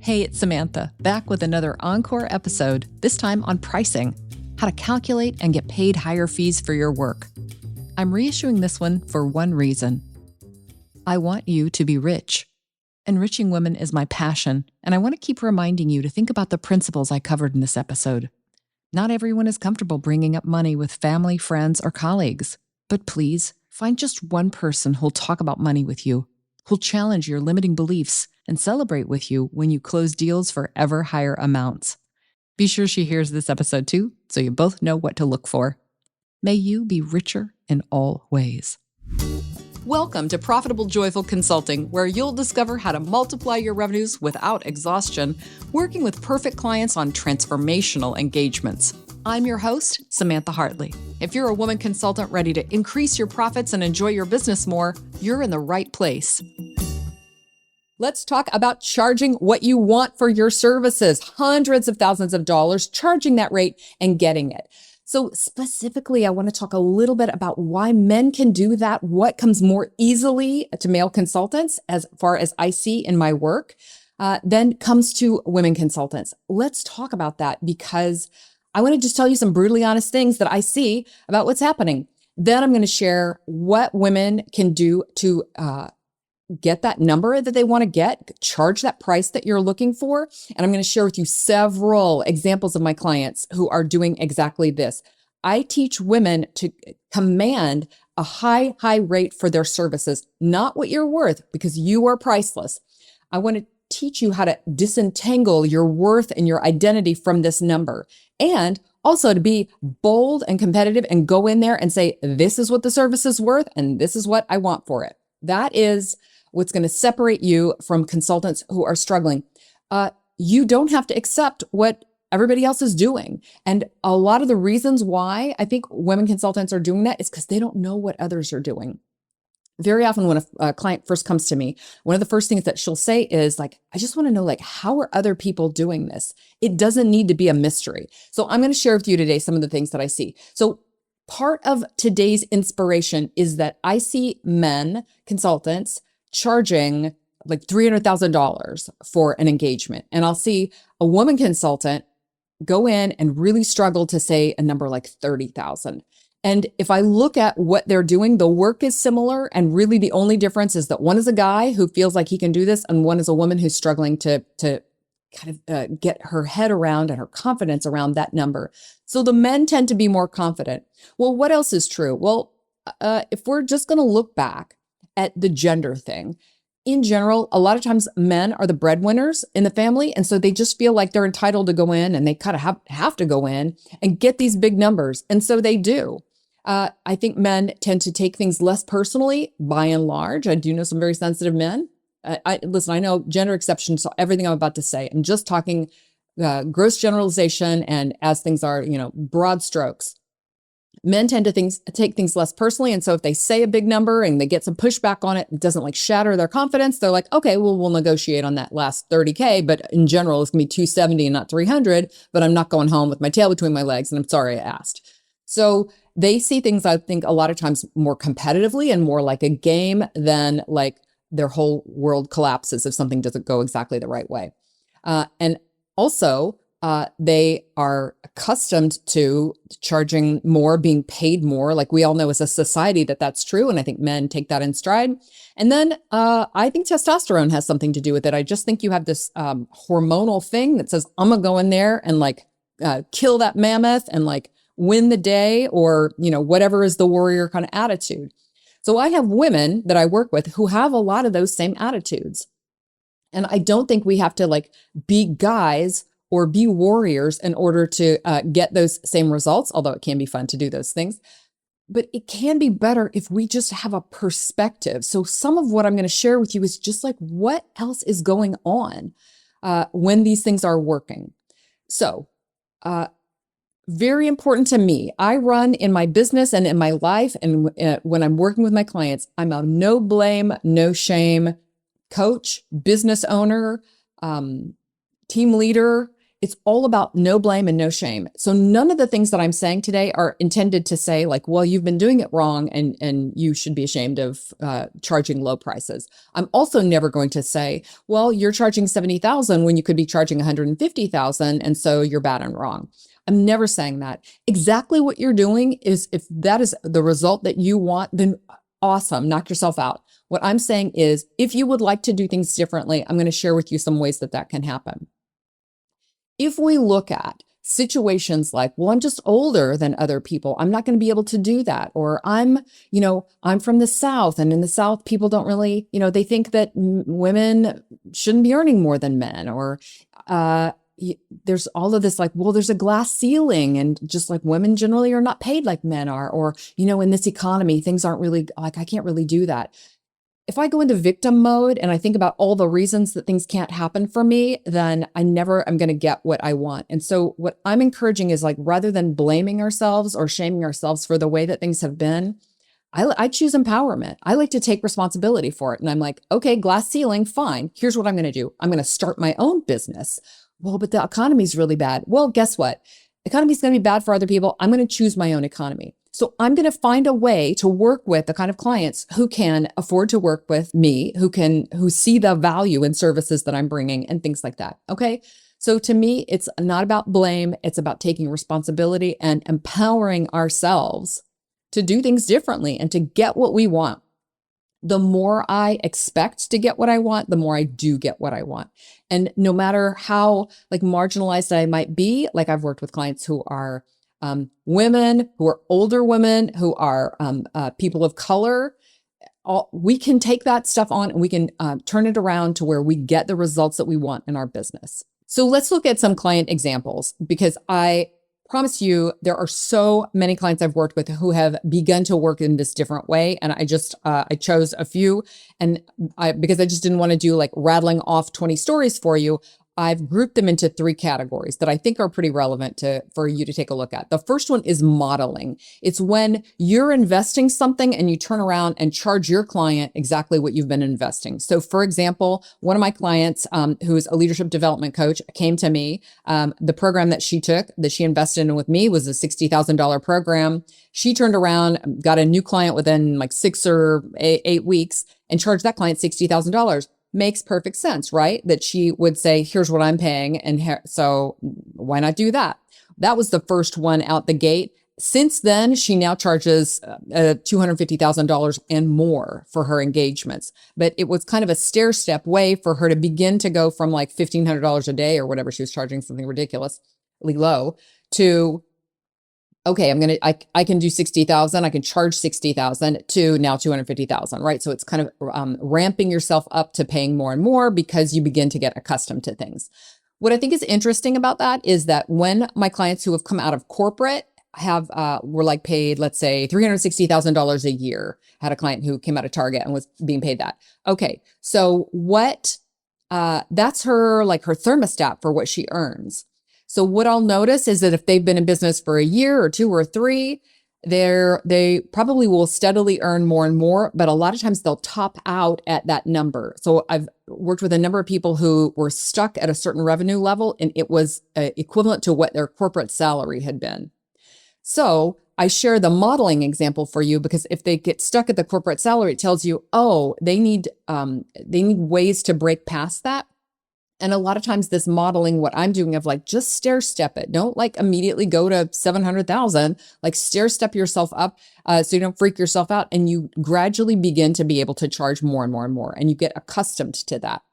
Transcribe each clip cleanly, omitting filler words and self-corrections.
Hey, it's Samantha, back with another encore episode, this time on pricing, how to calculate and get paid higher fees for your work. I'm reissuing this one for one reason. I want you to be rich. Enriching women is my passion, and I want to keep reminding you to think about the principles I covered in this episode. Not everyone is comfortable bringing up money with family, friends, or colleagues, but please find just one person who'll talk about money with you, who'll challenge your limiting beliefs and celebrate with you when you close deals for ever higher amounts. Be sure she hears this episode too, so you both know what to look for. May you be richer in all ways. Welcome to Profitable Joyful Consulting, where you'll discover how to multiply your revenues without exhaustion, working with perfect clients on transformational engagements. I'm your host, Samantha Hartley. If you're a woman consultant ready to increase your profits and enjoy your business more, you're in the right place. Let's talk about charging what you want for your services, hundreds of thousands of dollars, charging that rate and getting it. So specifically, I want to talk a little bit about why men can do that, what comes more easily to male consultants as far as I see in my work, then comes to women consultants. Let's talk about that because I want to just tell you some brutally honest things that I see about what's happening. Then I'm going to share what women can do to get that number that they want to get, charge that price that you're looking for. And I'm going to share with you several examples of my clients who are doing exactly this. I teach women to command a high rate for their services, not what you're worth, because you are priceless. I want to teach you how to disentangle your worth and your identity from this number. And also to be bold and competitive and go in there and say, this is what the service is worth and this is what I want for it. That is what's going to separate you from consultants who are struggling. You don't have to accept what everybody else is doing. And a lot of the reasons why I think women consultants are doing that is because they don't know what others are doing. Very often when a client first comes to me, one of the first things that she'll say is like, I just want to know, like, how are other people doing this? It doesn't need to be a mystery. So I'm going to share with you today some of the things that I see. So part of today's inspiration is that I see men consultants charging like $300,000 for an engagement. And I'll see a woman consultant go in and really struggle to say a number like 30,000. And if I look at what they're doing, the work is similar. And really the only difference is that one is a guy who feels like he can do this. And one is a woman who's struggling to kind of get her head around and her confidence around that number. So the men tend to be more confident. Well, what else is true? Well, if we're just going to look back at the gender thing, in general, a lot of times men are the breadwinners in the family. And so they just feel like they're entitled to go in and they kind of have to go in and get these big numbers. And so they do. I think men tend to take things less personally by and large. I do know some very sensitive men. Listen, I know gender exceptions to everything I'm about to say. I'm just talking gross generalization and as things are, broad strokes. Men tend to take things less personally. And so if they say a big number and they get some pushback on it, it doesn't like shatter their confidence. They're like, okay, well, we'll negotiate on that last 30K, but in general, it's gonna be 270 and not 300, but I'm not going home with my tail between my legs. And I'm sorry I asked. So they see things, I think, a lot of times more competitively and more like a game than like their whole world collapses if something doesn't go exactly the right way. And also, they are accustomed to charging more, being paid more. Like we all know as a society that that's true. And I think men take that in stride. And then I think testosterone has something to do with it. I just think you have this hormonal thing that says, I'm going to go in there and like kill that mammoth and like win the day or, whatever is the warrior kind of attitude. So I have women that I work with who have a lot of those same attitudes. And I don't think we have to like be guys or be warriors in order to get those same results, although it can be fun to do those things. But it can be better if we just have a perspective. So some of what I'm going to share with you is just like what else is going on when these things are working. So very important to me. I run in my business and in my life. And when I'm working with my clients, I'm a no blame, no shame coach, business owner, team leader. It's all about no blame and no shame. So none of the things that I'm saying today are intended to say like, well, you've been doing it wrong and you should be ashamed of charging low prices. I'm also never going to say, well, you're charging 70,000 when you could be charging 150,000. And so you're bad and wrong. I'm never saying that. Exactly what you're doing is, if that is the result that you want, then awesome, knock yourself out. What I'm saying is, if you would like to do things differently, I'm going to share with you some ways that that can happen. If we look at situations like, well, I'm just older than other people, I'm not going to be able to do that. Or I'm from the South, and in the South, people don't really, they think that women shouldn't be earning more than men. Or there's all of this like, well, there's a glass ceiling, and just like women generally are not paid like men are. Or, in this economy, things aren't really like, I can't really do that. If I go into victim mode and I think about all the reasons that things can't happen for me, then I never am going to get what I want. And so what I'm encouraging is, like, rather than blaming ourselves or shaming ourselves for the way that things have been, I choose empowerment. I like to take responsibility for it. And I'm like, okay, glass ceiling, fine. Here's what I'm going to do. I'm going to start my own business. Well, but the economy's really bad. Well, guess what? Economy's going to be bad for other people. I'm going to choose my own economy. So I'm going to find a way to work with the kind of clients who can afford to work with me, who see the value in services that I'm bringing and things like that. Okay. So to me, it's not about blame. It's about taking responsibility and empowering ourselves to do things differently and to get what we want. The more I expect to get what I want, the more I do get what I want. And no matter how like marginalized I might be, like I've worked with clients who are women, who are older women, who are people of color. We can take that stuff on and we can turn it around to where we get the results that we want in our business. So let's look at some client examples, because I promise you, there are so many clients I've worked with who have begun to work in this different way. And I chose a few, and because I just didn't want to do like rattling off 20 stories for you, I've grouped them into 3 categories that I think are pretty relevant for you to take a look at. The first one is modeling. It's when you're investing something and you turn around and charge your client exactly what you've been investing. So for example, one of my clients, who's a leadership development coach, came to me. The program that she invested in with me was a $60,000 program. She turned around, got a new client within like 6 or 8 weeks, and charged that client $60,000. Makes perfect sense, right? That she would say, here's what I'm paying. And so why not do that? That was the first one out the gate. Since then, she now charges $250,000 and more for her engagements. But it was kind of a stair-step way for her to begin to go from like $1,500 a day or whatever she was charging, something ridiculously low, to, okay, I can do 60,000. I can charge 60,000 to now 250,000, right? So it's kind of ramping yourself up to paying more and more because you begin to get accustomed to things. What I think is interesting about that is that when my clients who have come out of corporate were like paid, let's say $360,000 a year, had a client who came out of Target and was being paid that. Okay, so that's her thermostat for what she earns. So what I'll notice is that if they've been in business for a year or 2 or 3, they probably will steadily earn more and more, but a lot of times they'll top out at that number. So I've worked with a number of people who were stuck at a certain revenue level, and it was equivalent to what their corporate salary had been. So I share the modeling example for you, because if they get stuck at the corporate salary, it tells you, oh, they need ways to break past that. And a lot of times this modeling, what I'm doing of like, just stair step it. Don't like immediately go to 700,000, like stair step yourself up so you don't freak yourself out. And you gradually begin to be able to charge more and more and more. And you get accustomed to that.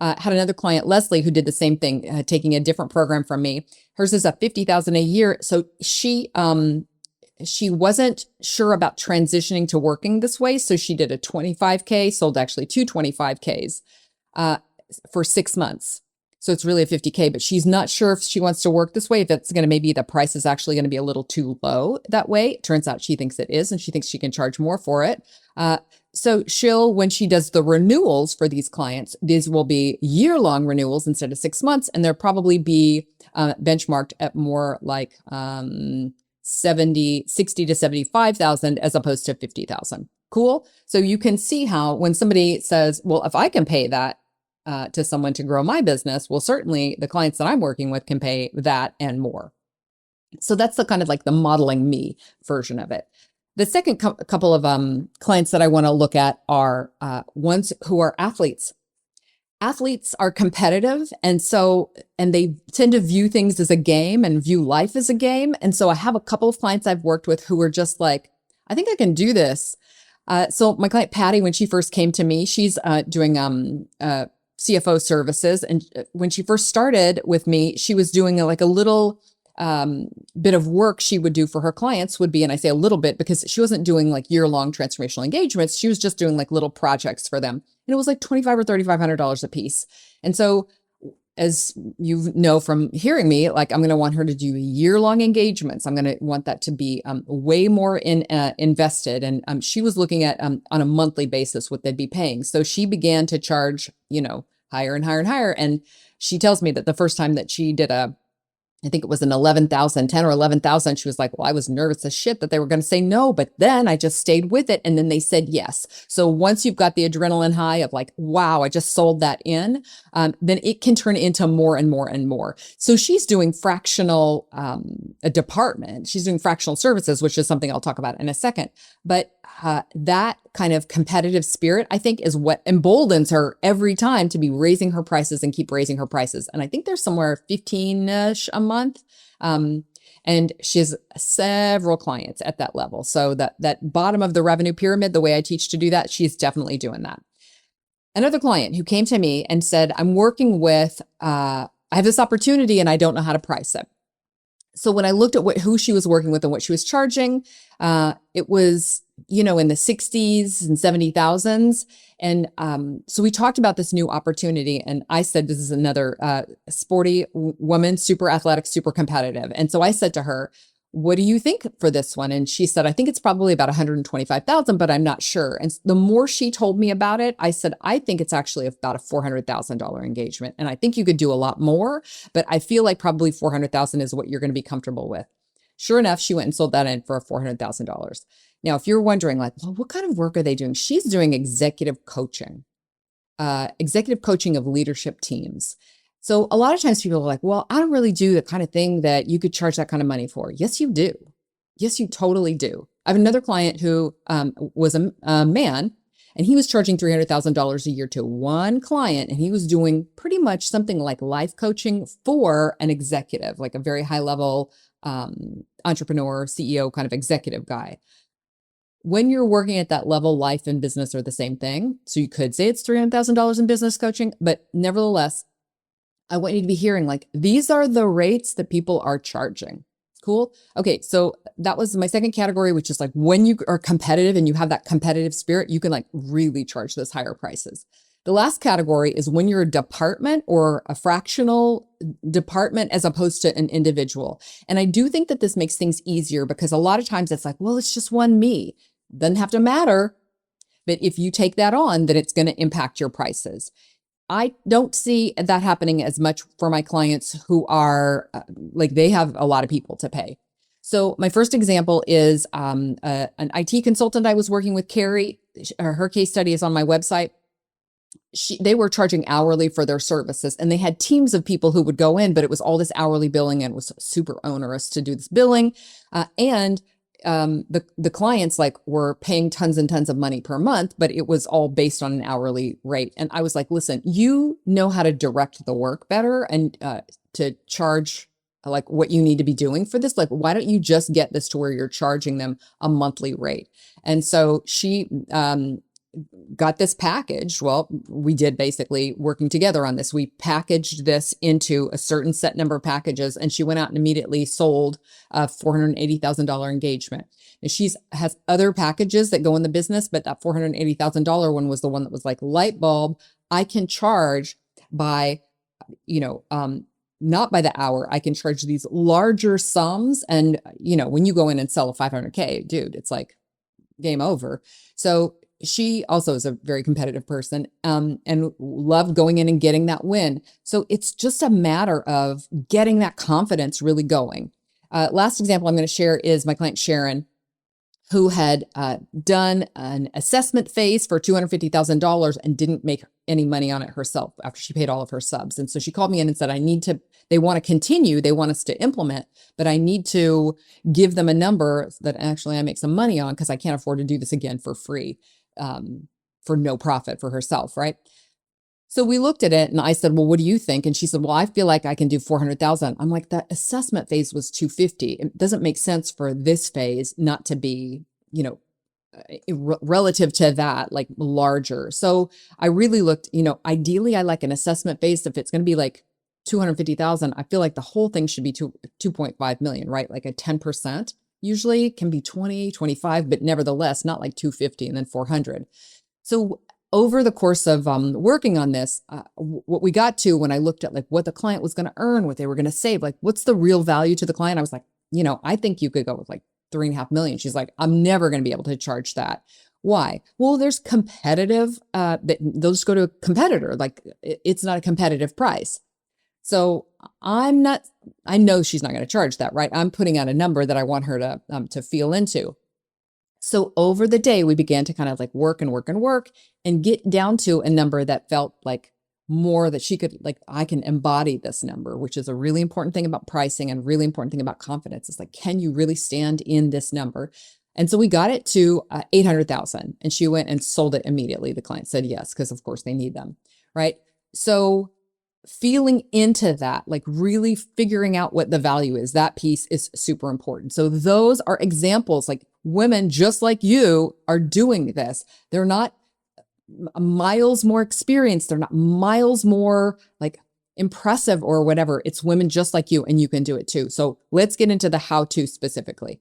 Had another client, Leslie, who did the same thing, taking a different program from me. Hers is at 50,000 a year. So she wasn't sure about transitioning to working this way. So she did a 25K, sold actually 2 25Ks. For 6 months. So it's really a 50K, but she's not sure if she wants to work this way, if it's going to, maybe the price is actually going to be a little too low that way. It turns out she thinks it is, and she thinks she can charge more for it. So when she does the renewals for these clients, these will be year-long renewals instead of 6 months, and they'll probably be benchmarked at more like 60 to 75,000 as opposed to 50,000. Cool. So you can see how when somebody says, well, if I can pay that, to someone to grow my business, well, certainly the clients that I'm working with can pay that and more. So that's the kind of like the modeling me version of it. The second couple of clients that I want to look at are ones who are athletes. Athletes are competitive, and they tend to view things as a game and view life as a game. And so I have a couple of clients I've worked with who are just like, I think I can do this. So my client Patty, when she first came to me, she's doing CFO services, and when she first started with me, she was doing like a little bit of work she would do for her clients would be, and I say a little bit because she wasn't doing like year-long transformational engagements. She was just doing like little projects for them. And it was like $2,500 or $3,500 a piece. And so as you know from hearing me, like I'm going to want her to do year-long engagements. I'm going to want that to be way more invested. And she was looking at on a monthly basis what they'd be paying. So she began to charge, higher and higher and higher. And she tells me that the first time that she did I think it was an 10 or 11,000. She was like, well, I was nervous as shit that they were going to say no, but then I just stayed with it. And then they said yes. So once you've got the adrenaline high of like, wow, I just sold that in, then it can turn into more and more and more. So she's doing fractional, a department. She's doing fractional services, which is something I'll talk about in a second. But that kind of competitive spirit, I think, is what emboldens her every time to be raising her prices and keep raising her prices. And I think there's somewhere 15-ish a month. And she has several clients at that level. So that bottom of the revenue pyramid, the way I teach to do that, she's definitely doing that. Another client who came to me and said, I'm working with, I have this opportunity and I don't know how to price it. So when I looked at who she was working with and what she was charging, it was, in the 60s and 70,000s. And so we talked about this new opportunity. And I said, this is another sporty woman, super athletic, super competitive. And so I said to her, what do you think for this one? And she said, I think it's probably about 125,000, but I'm not sure. And the more she told me about it, I said, I think it's actually about a $400,000 engagement. And I think you could do a lot more, but I feel like probably 400,000 is what you're going to be comfortable with. Sure enough, she went and sold that in for $400,000. Now, if you're wondering like, well, what kind of work are they doing? She's doing executive coaching of leadership teams. So a lot of times people are like, well, I don't really do the kind of thing that you could charge that kind of money for. Yes, you do. Yes, you totally do. I have another client who was a man, and he was charging $300,000 a year to one client, and he was doing pretty much something like life coaching for an executive, like a very high level entrepreneur, CEO kind of executive guy. When you're working at that level, life and business are the same thing. So you could say it's $300,000 in business coaching, but nevertheless, I want you to be hearing like, these are the rates that people are charging. Cool. Okay. So that was my second category, which is like when you are competitive and you have that competitive spirit, you can like really charge those higher prices. The last category is when you're a department or a fractional department as opposed to an individual. And I do think that this makes things easier because a lot of times it's like, well, it's just one me. Doesn't have to matter. But if you take that on, then it's going to impact your prices. I don't see that happening as much for my clients who are like they have a lot of people to pay. So my first example is an IT consultant I was working with, Carrie. Her case study is on my website. They were charging hourly for their services, and they had teams of people who would go in, but it was all this hourly billing and it was super onerous to do this billing. The clients like were paying tons and tons of money per month, but it was all based on an hourly rate. And I was like, listen, you know how to direct the work better and to charge like what you need to be doing for this. Like, why don't you just get this to where you're charging them a monthly rate? And so she got this packaged. Well, we did basically working together on this. We packaged this into a certain set number of packages, and she went out and immediately sold a $480,000 engagement. And she has other packages that go in the business, but that $480,000 one was the one that was like light bulb. I can charge by, not by the hour. I can charge these larger sums. And, when you go in and sell a $500K, dude, it's like game over. So she also is a very competitive person and loved going in and getting that win. So it's just a matter of getting that confidence really going. Last example I'm going to share is my client Sharon, who had done an assessment phase for $250,000 and didn't make any money on it herself after she paid all of her subs. And so she called me in and said, they want to continue, they want us to implement, but I need to give them a number that actually I make some money on because I can't afford to do this again for free, for no profit for herself, right? So we looked at it and I said, well, what do you think? And she said, well, I feel like I can do 400,000. I'm like, the assessment phase was 250. It doesn't make sense for this phase not to be, relative to that, like larger. So I really looked, ideally I like an assessment phase. If it's going to be like 250,000, I feel like the whole thing should be 2.5 million, right? Like a 10% usually can be 20, 25, but nevertheless, not like 250 and then 400. So over the course of working on this, what we got to when I looked at like what the client was going to earn, what they were going to save, like what's the real value to the client? I was like, I think you could go with like 3.5 million. She's like, I'm never going to be able to charge that. Why? Well, there's competitive, they'll just go to a competitor. Like it's not a competitive price. So I know she's not going to charge that, right? I'm putting out a number that I want her to feel into. So over the day, we began to kind of like work and get down to a number that felt like more that she could, like, I can embody this number, which is a really important thing about pricing and really important thing about confidence. It's like, can you really stand in this number? And so we got it to 800,000 and she went and sold it immediately. The client said yes, because of course they need them, right? So feeling into that, like really figuring out what the value is, that piece is super important. So those are examples, like women just like you are doing this. They're not miles more experienced. They're not miles more like impressive or whatever. It's women just like you and you can do it too. So let's get into the how-to specifically.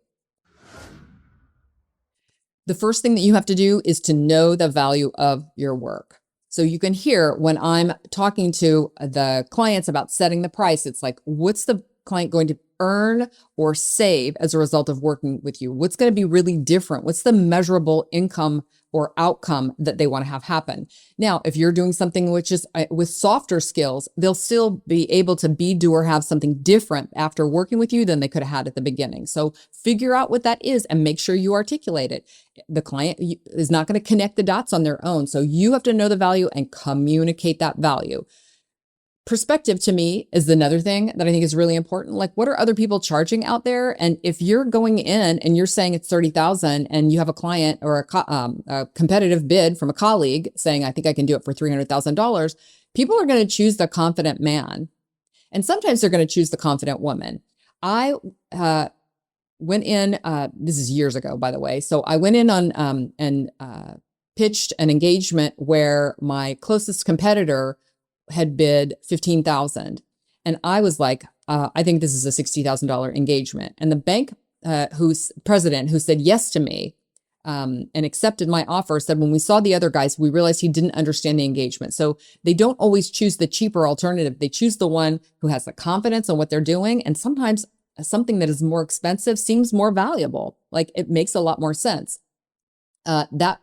The first thing that you have to do is to know the value of your work. So you can hear when I'm talking to the clients about setting the price, it's like, what's the client going to earn or save as a result of working with you? What's going to be really different? What's the measurable income or outcome that they want to have happen? Now, if you're doing something which is with softer skills, they'll still be able to do or have something different after working with you than they could have had at the beginning. So figure out what that is and make sure you articulate it. The client is not going to connect the dots on their own. So you have to know the value and communicate that value. Perspective to me is another thing that I think is really important. Like, what are other people charging out there? And if you're going in and you're saying it's 30,000 and you have a client or a competitive bid from a colleague saying, I think I can do it for $300,000, people are going to choose the confident man. And sometimes they're going to choose the confident woman. I went in, this is years ago, by the way. So I went in on and pitched an engagement where my closest competitor had bid 15,000. And I was like, I think this is a $60,000 engagement. And the bank who's president who said yes to me and accepted my offer said, when we saw the other guys, we realized he didn't understand the engagement. So they don't always choose the cheaper alternative. They choose the one who has the confidence in what they're doing. And sometimes something that is more expensive seems more valuable. Like it makes a lot more sense. That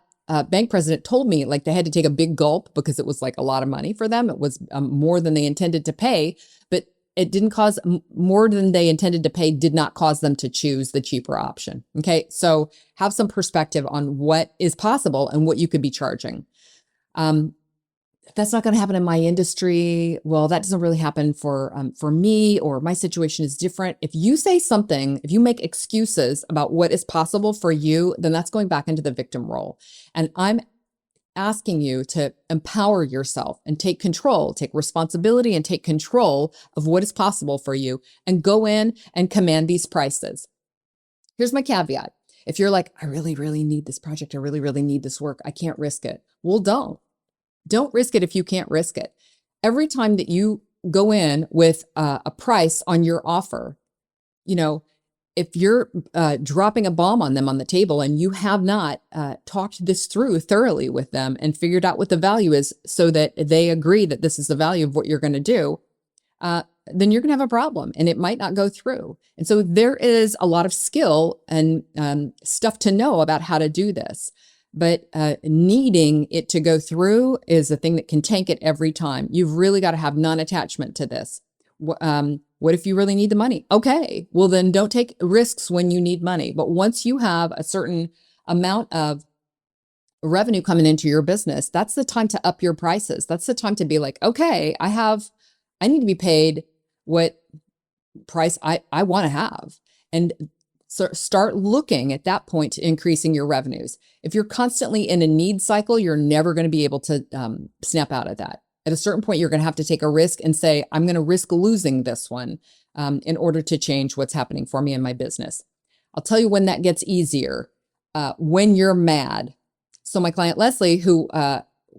bank president told me like they had to take a big gulp because it was like a lot of money for them. It was more than they intended to pay, but it didn't cause more than they intended to pay did not cause them to choose the cheaper option. Okay. So have some perspective on what is possible and what you could be charging. That's not going to happen in my industry. Well, that doesn't really happen for me, or my situation is different. If you say something, if you make excuses about what is possible for you, then that's going back into the victim role. And I'm asking you to empower yourself and take control, take responsibility and take control of what is possible for you and go in and command these prices. Here's my caveat. If you're like, I really, really need this project. I really, really need this work. I can't risk it. Well, don't risk it if you can't risk it. Every time that you go in with a price on your offer, if you're dropping a bomb on them on the table and you have not talked this through thoroughly with them and figured out what the value is so that they agree that this is the value of what you're going to do, then you're going to have a problem and it might not go through. And so there is a lot of skill and stuff to know about how to do this. But needing it to go through is a thing that can tank it every time. You've really got to have non-attachment to this. What if you really need the money? Okay, well then don't take risks when you need money. But once you have a certain amount of revenue coming into your business, that's the time to up your prices. That's the time to be like, okay, I need to be paid what price I want to have. And so start looking at that point to increasing your revenues. If you're constantly in a need cycle, you're never going to be able to snap out of that. At a certain point, you're going to have to take a risk and say, I'm going to risk losing this one in order to change what's happening for me in my business. I'll tell you when that gets easier, when you're mad. So my client, Leslie, who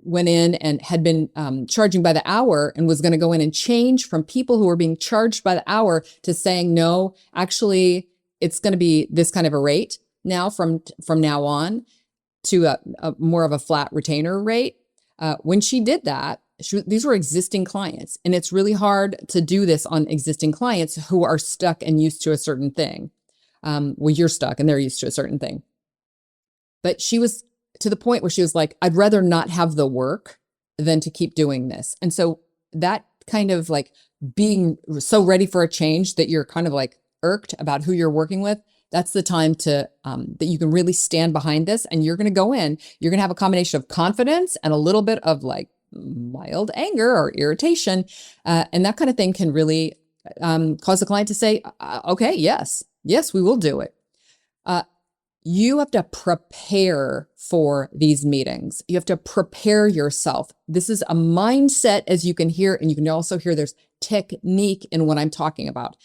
went in and had been charging by the hour and was going to go in and change from people who were being charged by the hour to saying, no, actually, it's going to be this kind of a rate now from now on to a more of a flat retainer rate. When she did that, these were existing clients, and it's really hard to do this on existing clients who are stuck and used to a certain thing. Well, you're stuck and they're used to a certain thing. But she was to the point where she was like, I'd rather not have the work than to keep doing this. And so that kind of like being so ready for a change that you're kind of like irked about who you're working with, that's the time to that you can really stand behind this. And you're going to go in, you're going to have a combination of confidence and a little bit of like mild anger or irritation. And that kind of thing can really cause the client to say, okay, yes, we will do it. You have to prepare for these meetings. You have to prepare yourself. This is a mindset, as you can hear, and you can also hear there's technique in what I'm talking about.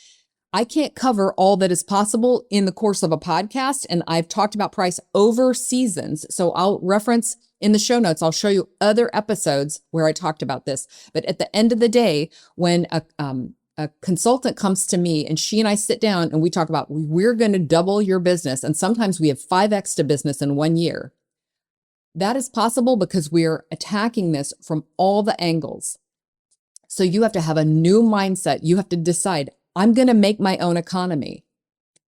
I can't cover all that is possible in the course of a podcast, and I've talked about price over seasons. So I'll reference in the show notes, I'll show you other episodes where I talked about this. But at the end of the day, when a consultant comes to me and she and I sit down and we talk about, we're going to double your business. And sometimes we have 5x to business in 1 year. That is possible because we're attacking this from all the angles. So you have to have a new mindset. You have to decide, I'm going to make my own economy.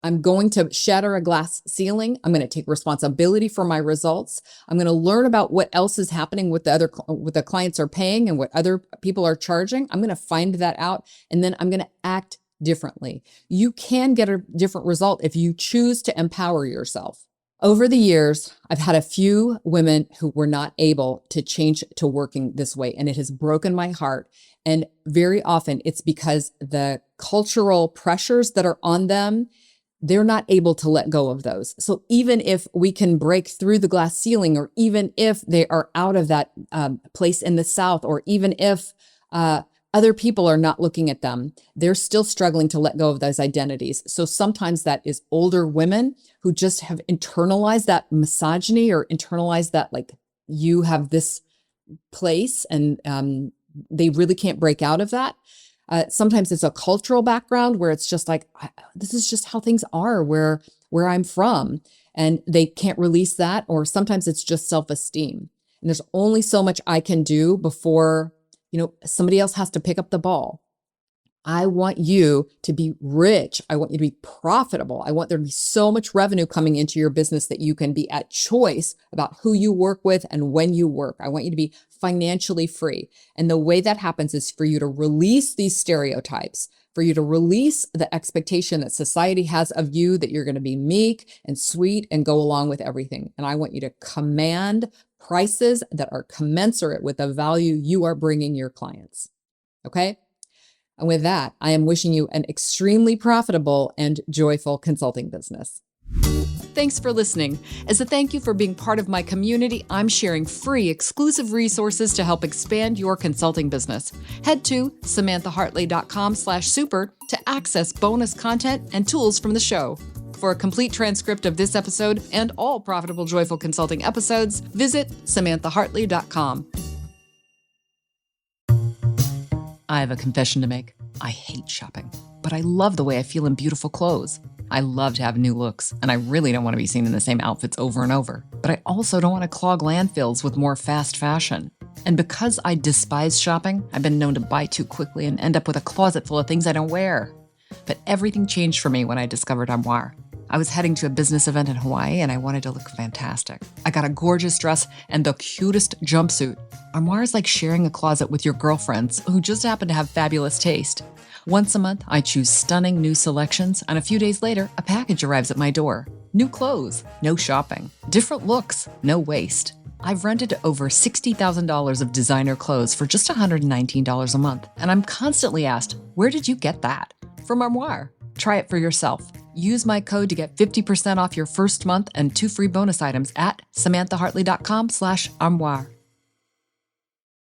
I'm going to shatter a glass ceiling. I'm going to take responsibility for my results. I'm going to learn about what else is happening with what the clients are paying and what other people are charging. I'm going to find that out, and then I'm going to act differently. You can get a different result if you choose to empower yourself. Over the years, I've had a few women who were not able to change to working this way, and it has broken my heart. And very often it's because the cultural pressures that are on them, they're not able to let go of those. So even if we can break through the glass ceiling, or even if they are out of that place in the South, or even if other people are not looking at them, they're still struggling to let go of those identities. So sometimes that is older women who just have internalized that misogyny, or internalized that like you have this place, and they really can't break out of that. Sometimes it's a cultural background where it's just like, this is just how things are where I'm from, and they can't release that. Or sometimes it's just self-esteem. And there's only so much I can do before, somebody else has to pick up the ball. I want you to be rich. I want you to be profitable. I want there to be so much revenue coming into your business that you can be at choice about who you work with and when you work. I want you to be financially free. And the way that happens is for you to release these stereotypes, for you to release the expectation that society has of you, that you're going to be meek and sweet and go along with everything. And I want you to command prices that are commensurate with the value you are bringing your clients. Okay? And with that, I am wishing you an extremely profitable and joyful consulting business. Thanks for listening. As a thank you for being part of my community, I'm sharing free exclusive resources to help expand your consulting business. Head to samanthahartley.com/super to access bonus content and tools from the show. For a complete transcript of this episode and all Profitable Joyful Consulting episodes, visit samanthahartley.com. I have a confession to make. I hate shopping, but I love the way I feel in beautiful clothes. I love to have new looks, and I really don't want to be seen in the same outfits over and over. But I also don't want to clog landfills with more fast fashion. And because I despise shopping, I've been known to buy too quickly and end up with a closet full of things I don't wear. But everything changed for me when I discovered Armoire. I was heading to a business event in Hawaii and I wanted to look fantastic. I got a gorgeous dress and the cutest jumpsuit. Armoire is like sharing a closet with your girlfriends who just happen to have fabulous taste. Once a month, I choose stunning new selections, and a few days later, a package arrives at my door. New clothes, no shopping. Different looks, no waste. I've rented over $60,000 of designer clothes for just $119 a month, and I'm constantly asked, where did you get that? From Armoire. Try it for yourself. Use my code to get 50% off your first month and 2 free bonus items at SamanthaHartley.com/armoire.